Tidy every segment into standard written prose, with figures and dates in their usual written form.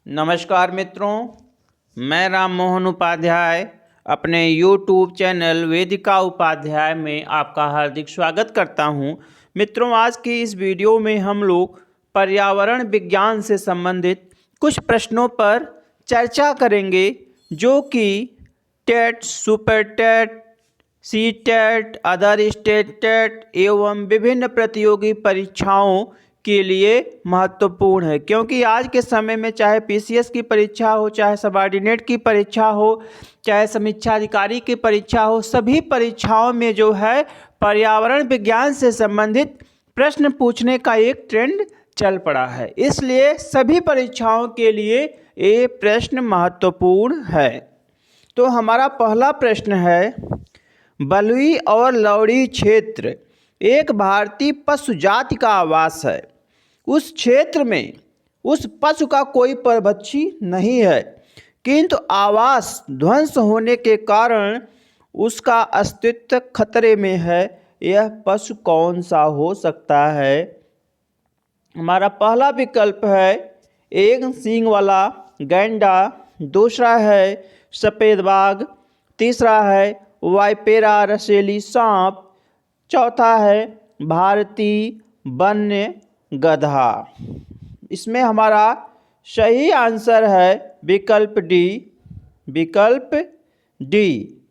नमस्कार मित्रों, मैं राम मोहन उपाध्याय अपने YouTube चैनल वेदिका उपाध्याय में आपका हार्दिक स्वागत करता हूं। मित्रों, आज की इस वीडियो में हम लोग पर्यावरण विज्ञान से संबंधित कुछ प्रश्नों पर चर्चा करेंगे, जो कि TET, super TET, C TET, other state TET एवं विभिन्न प्रतियोगी परीक्षाओं के लिए महत्वपूर्ण है। क्योंकि आज के समय में चाहे पीसीएस की परीक्षा हो, चाहे सबऑर्डिनेट की परीक्षा हो, चाहे समीक्षा अधिकारी की परीक्षा हो, सभी परीक्षाओं में जो है पर्यावरण विज्ञान से संबंधित प्रश्न पूछने का एक ट्रेंड चल पड़ा है। इसलिए सभी परीक्षाओं के लिए ये प्रश्न महत्वपूर्ण है। तो हमारा पहला प्रश्न है, बलुई और लवणी क्षेत्र एक भारतीय पशु जाति का आवास है। उस क्षेत्र में उस पशु का कोई परभक्षी नहीं है, किंतु आवास ध्वंस होने के कारण उसका अस्तित्व खतरे में है। यह पशु कौन सा हो सकता है? हमारा पहला विकल्प है एक सींग वाला गैंडा, दूसरा है सफ़ेद बाघ, तीसरा है वाइपेरा रसेली सांप, चौथा है भारतीय वन्य गधा। इसमें हमारा सही आंसर है विकल्प डी,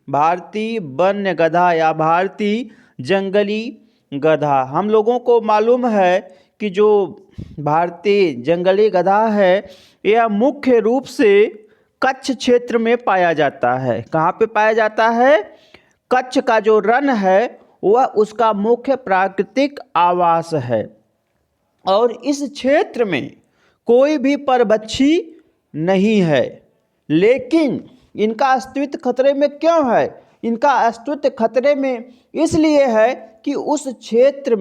भारतीय वन्य गधा या भारतीय जंगली गधा। हम लोगों को मालूम है कि जो भारतीय जंगली गधा है यह मुख्य रूप से कच्छ क्षेत्र में पाया जाता है। कहाँ पे पाया जाता है? कच्छ का जो रण है वह उसका मुख्य प्राकृतिक आवास है, और इस क्षेत्र में कोई भी परभक्षी नहीं है। लेकिन इनका अस्तित्व खतरे में क्यों है? इनका अस्तित्व खतरे में इसलिए है कि उस क्षेत्र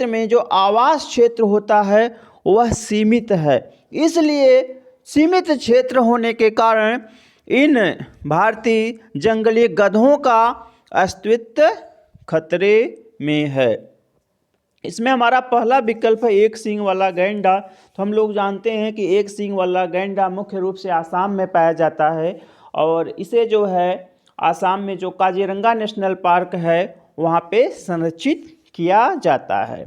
में जो आवास क्षेत्र होता है वह सीमित है। इसलिए सीमित क्षेत्र होने के कारण इन भारतीय जंगली गधों का अस्तित्व खतरे में है। इसमें हमारा पहला विकल्प है एक सींग वाला गैंडा। तो हम लोग जानते हैं कि एक सींग वाला गैंडा मुख्य रूप से आसाम में पाया जाता है, और इसे जो है आसाम में जो काजीरंगा नेशनल पार्क है वहाँ पे संरक्षित किया जाता है।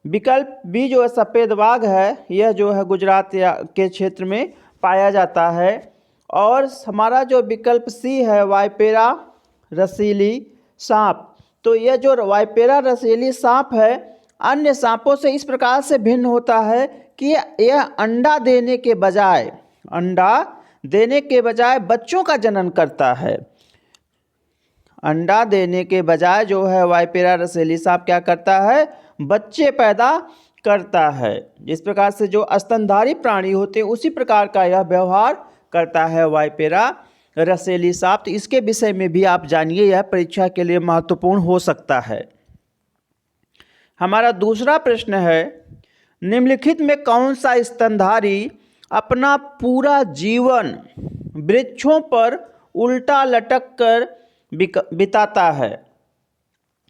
विकल्प बी जो है सफ़ेद बाघ है, यह जो है गुजरात के क्षेत्र में पाया जाता है। और हमारा जो विकल्प सी है वाइपेरा रसीली सांप, तो यह जो वाइपेरा रसीली सांप है अन्य सांपों से इस प्रकार से भिन्न होता है कि यह अंडा देने के बजाय बच्चों का जनन करता है। अंडा देने के बजाय जो है वाइपेरा रसीली सांप क्या करता है? बच्चे पैदा करता है। जिस प्रकार से जो स्तनधारी प्राणी होते हैं उसी प्रकार का यह व्यवहार करता है वाइपेरा रसेली सांप। तो इसके विषय में भी आप जानिए, यह परीक्षा के लिए महत्वपूर्ण हो सकता है। हमारा दूसरा प्रश्न है, निम्नलिखित में कौन सा स्तनधारी अपना पूरा जीवन वृक्षों पर उल्टा लटक कर बिताता है?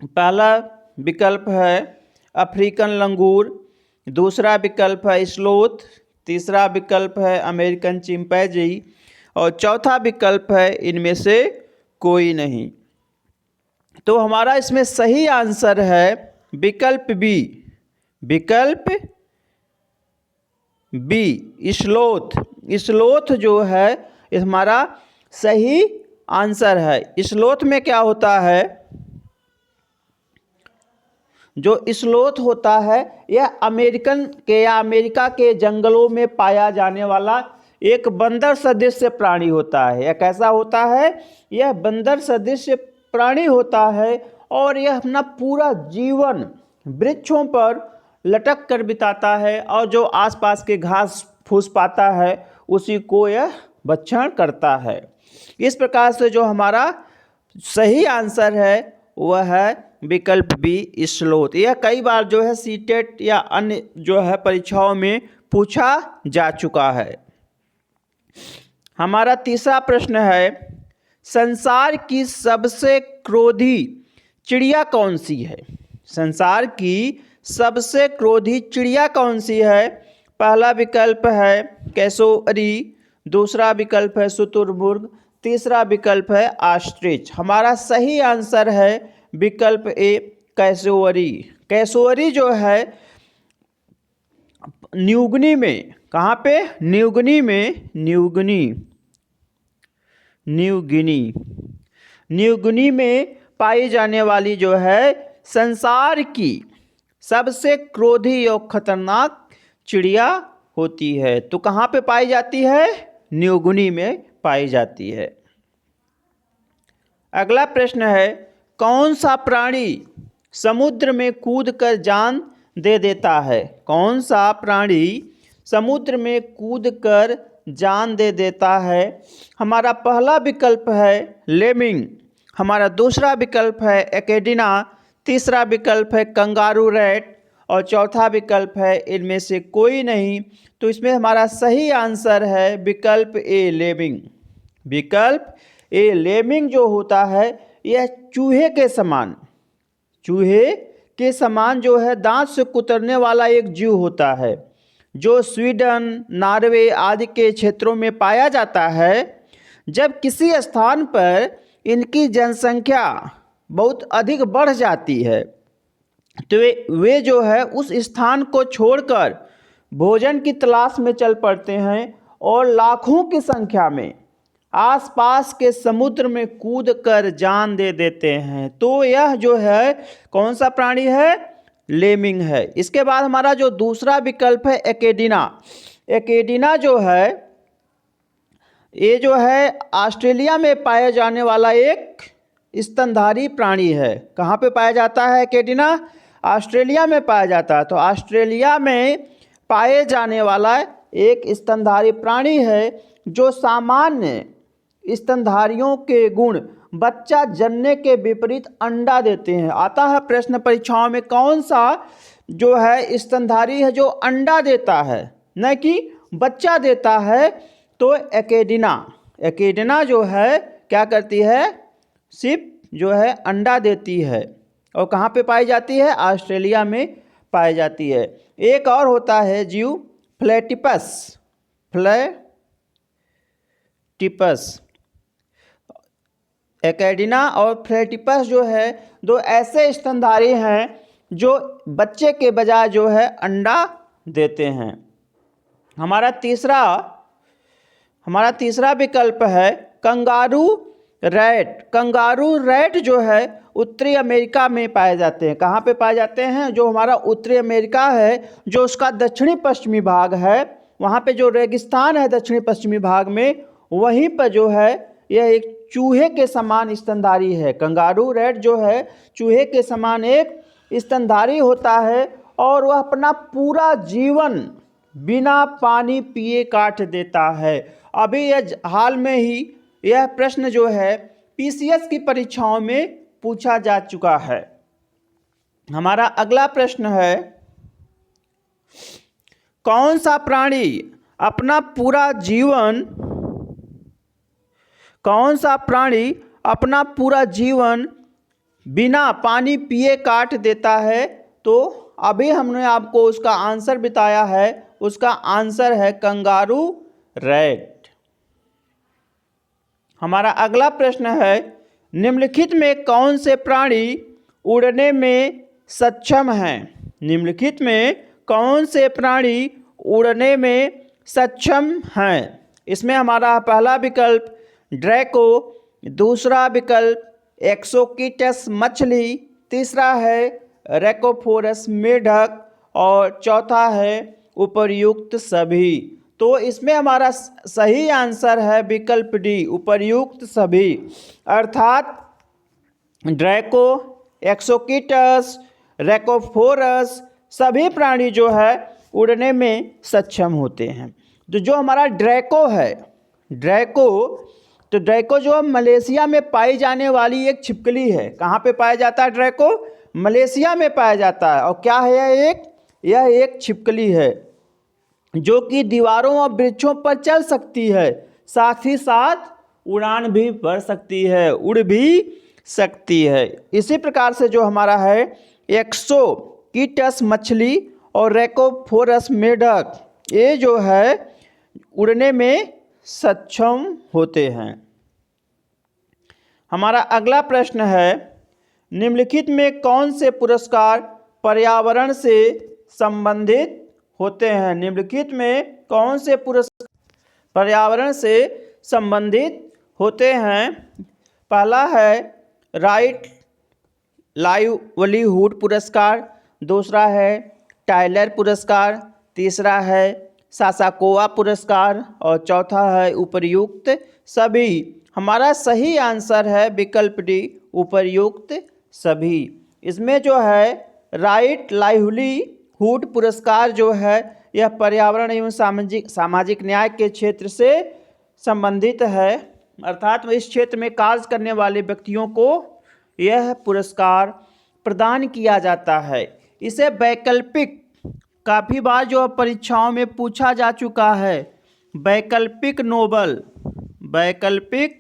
पहला विकल्प है अफ्रीकन लंगूर, दूसरा विकल्प है स्लोथ, तीसरा विकल्प है अमेरिकन चिंपैंजी, और चौथा विकल्प है इनमें से कोई नहीं। तो हमारा इसमें सही आंसर है विकल्प बी स्लोथ जो है हमारा सही आंसर है। स्लोथ में क्या होता है? जो स्लोथ होता है यह अमेरिका के जंगलों में पाया जाने वाला एक बंदर सदृश प्राणी होता है। यह कैसा होता है? यह बंदर सदृश प्राणी होता है, और यह अपना पूरा जीवन वृक्षों पर लटक कर बिताता है, और जो आसपास के घास फूस पाता है उसी को यह भक्षण करता है। इस प्रकार से जो हमारा सही आंसर है वह है विकल्प बी स्लोथ। यह कई बार जो है सीटेट या अन्य जो है परीक्षाओं में पूछा जा चुका है। हमारा तीसरा प्रश्न है, संसार की सबसे क्रोधी चिड़िया कौन सी है? संसार की सबसे क्रोधी चिड़िया कौन सी है? पहला विकल्प है कैसोरी, दूसरा विकल्प है शुतुरमुर्ग, तीसरा विकल्प है ऑस्ट्रिच। हमारा सही आंसर है विकल्प ए कैसोरी। कैसोरी जो है न्यूगनी में, कहाँ पे? न्यूगनी में, न्यूगनी में पाई जाने वाली जो है संसार की सबसे क्रोधी और खतरनाक चिड़िया होती है। तो कहाँ पे पाई जाती है? न्यूगनी में पाई जाती है। अगला प्रश्न है कौन सा प्राणी समुद्र में कूदकर जान दे देता है? कौन सा प्राणी समुद्र में कूदकर जान दे देता है? हमारा पहला विकल्प है लेमिंग, हमारा दूसरा विकल्प है एकेडिना, तीसरा विकल्प है कंगारू रैट और चौथा विकल्प है इनमें से कोई नहीं। तो इसमें हमारा सही आंसर है विकल्प ए लेमिंग। विकल्प ए लेमिंग जो होता है यह चूहे के समान जो है दांत से कुतरने वाला एक जीव होता है, जो स्वीडन, नॉर्वे आदि के क्षेत्रों में पाया जाता है। जब किसी स्थान पर इनकी जनसंख्या बहुत अधिक बढ़ जाती है तो वे जो है उस स्थान को छोड़कर भोजन की तलाश में चल पड़ते हैं और लाखों की संख्या में आसपास के समुद्र में कूदकर जान दे देते हैं। तो यह जो है कौन सा प्राणी है? लेमिंग है। इसके बाद हमारा जो दूसरा विकल्प है एकेडिना। एकेडिना जो है ये जो है ऑस्ट्रेलिया में पाया जाने वाला एक स्तनधारी प्राणी है। कहाँ पे पाया जाता है एकेडिना? ऑस्ट्रेलिया में पाया जाता है। तो ऑस्ट्रेलिया में पाए जाने वाला एक स्तनधारी प्राणी है जो सामान्य स्तनधारियों के गुण बच्चा जनने के विपरीत अंडा देते हैं। आता है प्रश्न परीक्षाओं में कौन सा जो है स्तनधारी है जो अंडा देता है न कि बच्चा देता है? तो एकेडिना जो है क्या करती है? सिर्फ जो है अंडा देती है। और कहाँ पे पाई जाती है? ऑस्ट्रेलिया में पाई जाती है। एक और होता है जीव प्लेटिपस। एकेडिना और प्लेटिपस जो है दो ऐसे स्तनधारी हैं जो बच्चे के बजाय जो है अंडा देते हैं। हमारा तीसरा विकल्प है कंगारू रैट। कंगारू रैट जो है उत्तरी अमेरिका में पाए जाते हैं। कहाँ पे पाए जाते हैं? जो हमारा उत्तरी अमेरिका है, जो उसका दक्षिणी पश्चिमी भाग है, वहाँ पे जो रेगिस्तान है दक्षिणी पश्चिमी भाग में, वहीं पर जो है यह एक चूहे के समान स्तनधारी है। कंगारू रैट जो है चूहे के समान एक स्तनधारी होता है और वह अपना पूरा जीवन बिना पानी पिए काट देता है। अभी यह हाल में ही यह प्रश्न जो है पीसीएस की परीक्षाओं में पूछा जा चुका है। हमारा अगला प्रश्न है कौन सा प्राणी अपना पूरा जीवन बिना पानी पिए काट देता है? तो अभी हमने आपको उसका आंसर बताया है। उसका आंसर है कंगारू रैट। हमारा अगला प्रश्न है निम्नलिखित में कौन से प्राणी उड़ने में सक्षम हैं? निम्नलिखित में कौन से प्राणी उड़ने में सक्षम हैं? इसमें हमारा पहला विकल्प ड्रैको, दूसरा विकल्प एक्सोकिटस मछली, तीसरा है रेकोफोरस मेढक और चौथा है उपर्युक्त सभी। तो इसमें हमारा सही आंसर है विकल्प डी उपर्युक्त सभी। अर्थात ड्रैको, एक्सोकिटस, रेकोफोरस सभी प्राणी जो है उड़ने में सक्षम होते हैं। तो जो हमारा ड्रैको है, ड्रैको जो मलेशिया में पाई जाने वाली एक छिपकली है। कहाँ पे पाया जाता है ड्रैको? मलेशिया में पाया जाता है। और क्या है यह एक छिपकली है जो कि दीवारों और वृक्षों पर चल सकती है, साथ ही साथ उड़ान भी भर सकती है, उड़ भी सकती है। इसी प्रकार से जो हमारा है एक्सोकिटस मछली और रेकोफोरस मेढक ये जो है उड़ने में सक्षम होते हैं। हमारा अगला प्रश्न है, निम्नलिखित में कौन से पुरस्कार पर्यावरण से संबंधित होते हैं? निम्नलिखित में कौन से पुरस्कार पर्यावरण से संबंधित होते हैं? पहला है राइट लाइवलीहुड पुरस्कार, दूसरा है टाइलर पुरस्कार, तीसरा है सासाकोवा पुरस्कार और चौथा है उपर्युक्त सभी। हमारा सही आंसर है विकल्प डी, उपर्युक्त सभी। इसमें जो है राइट लाइवलीहुड पुरस्कार जो है यह पर्यावरण एवं सामाजिक न्याय के क्षेत्र से संबंधित है, अर्थात इस क्षेत्र में कार्य करने वाले व्यक्तियों को यह पुरस्कार प्रदान किया जाता है। इसे वैकल्पिक, काफ़ी बार जो परीक्षाओं में पूछा जा चुका है, वैकल्पिक नोबल, वैकल्पिक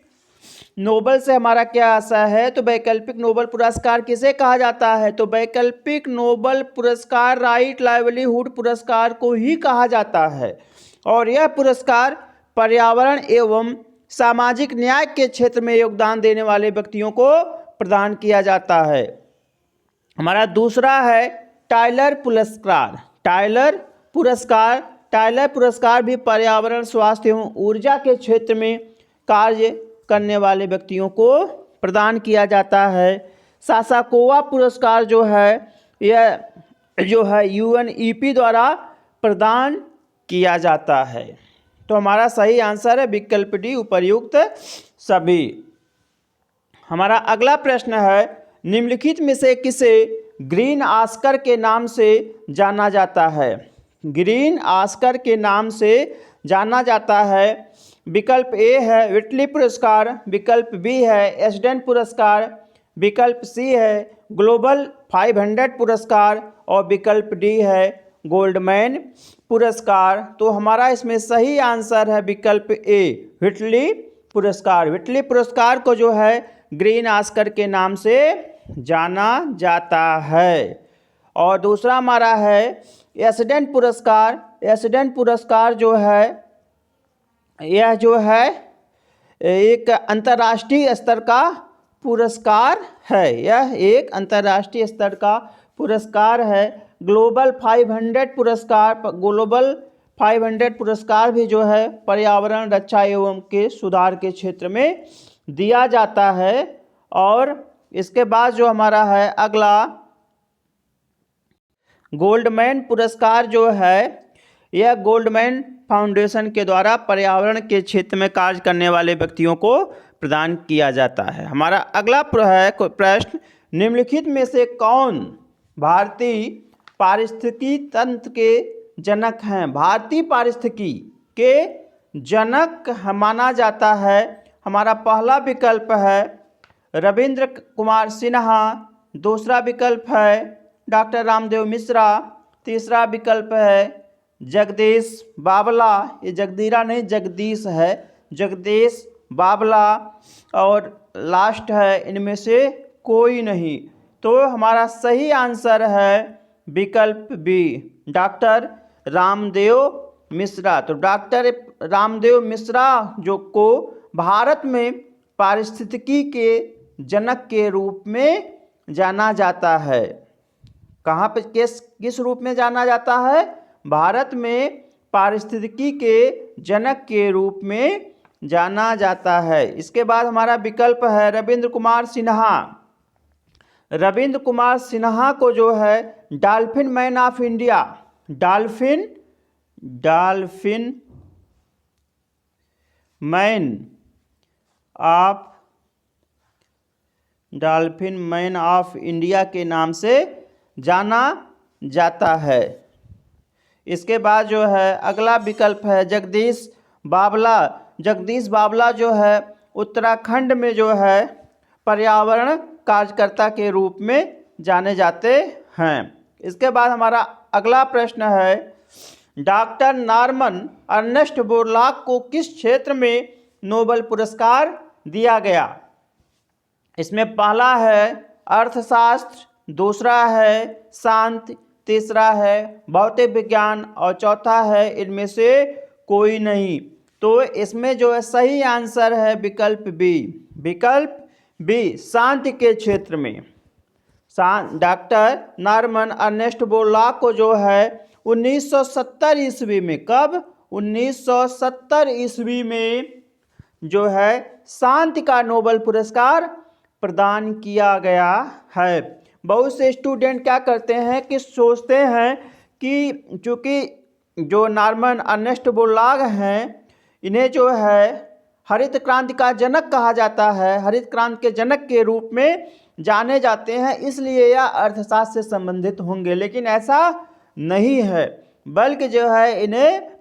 नोबल से हमारा क्या आशा है? तो वैकल्पिक नोबल पुरस्कार किसे कहा जाता है? तो वैकल्पिक नोबल पुरस्कार राइट लाइवलीहुड पुरस्कार को ही कहा जाता है और यह पुरस्कार पर्यावरण एवं सामाजिक न्याय के क्षेत्र में योगदान देने वाले व्यक्तियों को प्रदान किया जाता है। हमारा दूसरा है टाइलर पुरस्कार। टाइलर पुरस्कार भी पर्यावरण, स्वास्थ्य एवं ऊर्जा के क्षेत्र में कार्य करने वाले व्यक्तियों को प्रदान किया जाता है। सासाकोवा पुरस्कार जो है यह जो है UNEP द्वारा प्रदान किया जाता है। तो हमारा सही आंसर है विकल्प डी, उपर्युक्त सभी। हमारा अगला प्रश्न है, निम्नलिखित में से किसे ग्रीन ऑस्कर के नाम से जाना जाता है? ग्रीन ऑस्कर के नाम से जाना जाता है। विकल्प ए है व्हिटली पुरस्कार, विकल्प बी है एस्डेन पुरस्कार, विकल्प सी है ग्लोबल 500 पुरस्कार और विकल्प डी है गोल्डमैन पुरस्कार। तो हमारा इसमें सही आंसर है विकल्प ए, व्हिटली पुरस्कार। व्हिटली पुरस्कार को जो है ग्रीन ऑस्कर के नाम से जाना जाता है। और दूसरा हमारा है एस्डेन पुरस्कार। एस्डेन पुरस्कार जो है यह जो है एक अंतर्राष्ट्रीय स्तर का पुरस्कार है। यह एक अंतर्राष्ट्रीय स्तर का पुरस्कार है। ग्लोबल 500 पुरस्कार भी जो है पर्यावरण रक्षा एवं के सुधार के क्षेत्र में दिया जाता है। और इसके बाद जो हमारा है अगला गोल्डमैन पुरस्कार जो है यह गोल्डमैन फाउंडेशन के द्वारा पर्यावरण के क्षेत्र में कार्य करने वाले व्यक्तियों को प्रदान किया जाता है। हमारा अगला प्रश्न, निम्नलिखित में से कौन भारतीय पारिस्थितिकी तंत्र के जनक हैं? भारतीय पारिस्थितिकी के जनक माना जाता है। हमारा पहला विकल्प है रविंद्र कुमार सिन्हा, दूसरा विकल्प है डॉक्टर रामदेव मिश्रा, तीसरा विकल्प है जगदीश बावला, ये जगदीरा नहीं जगदीश है, जगदीश बावला, और लास्ट है इनमें से कोई नहीं। तो हमारा सही आंसर है विकल्प बी, डॉक्टर रामदेव मिश्रा। तो डॉक्टर रामदेव मिश्रा जो को भारत में पारिस्थितिकी के जनक के रूप में जाना जाता है। कहाँ पे किस रूप में जाना जाता है? भारत में पारिस्थितिकी के जनक के रूप में जाना जाता है। इसके बाद हमारा विकल्प है रविंद्र कुमार सिन्हा। रविंद्र कुमार सिन्हा को जो है dolphin man of India, dolphin man of India के नाम से जाना जाता है। इसके बाद जो है अगला विकल्प है जगदीश बावला। जगदीश बावला जो है उत्तराखंड में जो है पर्यावरण कार्यकर्ता के रूप में जाने जाते हैं। इसके बाद हमारा अगला प्रश्न है डॉक्टर नॉर्मन अर्नेस्ट बोरलॉग को किस क्षेत्र में नोबेल पुरस्कार दिया गया? इसमें पहला है अर्थशास्त्र, दूसरा है शांति, तीसरा है भौतिक विज्ञान और चौथा है इनमें से कोई नहीं। तो इसमें जो है सही आंसर है विकल्प बी। विकल्प बी शांति के क्षेत्र में। डॉक्टर नॉर्मन अर्नेस्ट बोरलॉग को जो है 1970 ईस्वी में, कब? 1970 ईस्वी में जो है शांति का नोबेल पुरस्कार प्रदान किया गया है। बहुत से स्टूडेंट क्या करते हैं कि सोचते हैं कि चूँकि जो नॉर्मन अर्नेस्ट बोरलॉग हैं, इन्हें जो है हरित क्रांति का जनक कहा जाता है, हरित क्रांति के जनक के रूप में जाने जाते हैं, इसलिए यह अर्थशास्त्र से संबंधित होंगे। लेकिन ऐसा नहीं है, बल्कि जो है इन्हें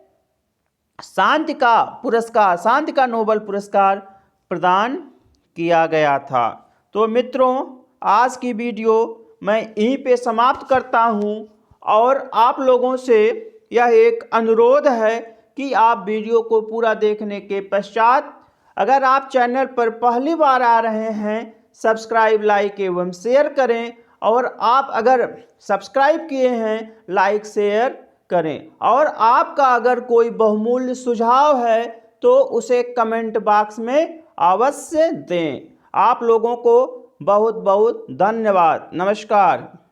शांति का पुरस्कार, शांति का नोबेल पुरस्कार प्रदान किया गया था। तो मित्रों, आज की वीडियो मैं यहीं पे समाप्त करता हूं और आप लोगों से यह एक अनुरोध है कि आप वीडियो को पूरा देखने के पश्चात अगर आप चैनल पर पहली बार आ रहे हैं, सब्सक्राइब, लाइक एवं शेयर करें, और आप अगर सब्सक्राइब किए हैं, लाइक शेयर करें, और आपका अगर कोई बहुमूल्य सुझाव है तो उसे कमेंट बॉक्स में अवश्य दें। आप लोगों को बहुत बहुत धन्यवाद। नमस्कार।